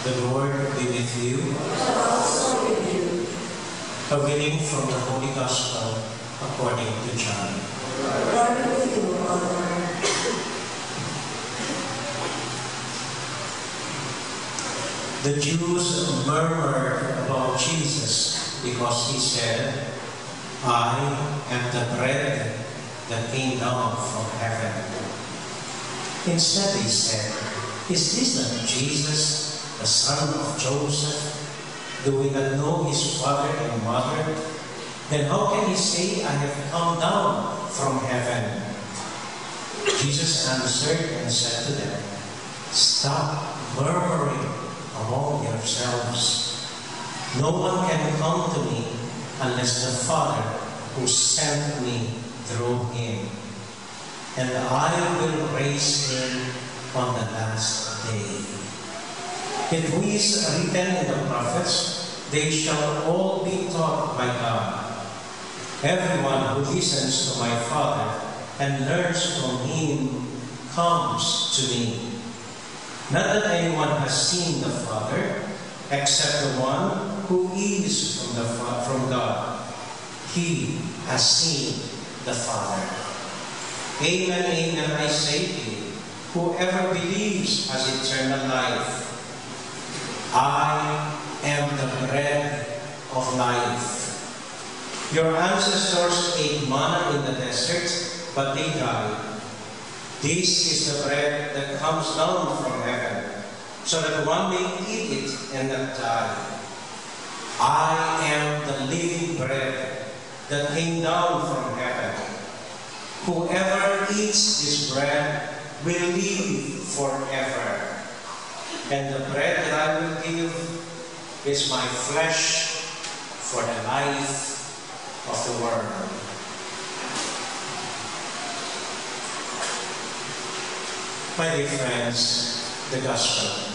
The Lord be with you. And also with you. A reading from the Holy Gospel according to John. Glory to you, O Lord. The Jews murmured about Jesus because he said, "I am the bread that came down from heaven." Instead they said, "Is this not Jesus, the son of Joseph? Do we not know his father and mother? Then how can he say, 'I have come down from heaven'?" Jesus answered and said to them, "Stop murmuring among yourselves. No one can come to me unless the Father who sent me drew him, and I will raise him on the last day. It is written in the prophets, they shall all be taught by God. Everyone who listens to my Father and learns from him comes to me. Not that anyone has seen the Father, except the one who is from God. He has seen the Father. Amen, amen, I say to you, whoever believes has eternal life. I am the bread of life. Your ancestors ate manna in the desert, but they died. This is the bread that comes down from heaven, so that one may eat it and not die. I am the living bread that came down from heaven. Whoever eats this bread will live forever. And the bread that I will give is my flesh for the life of the world. My dear friends, the Gospel.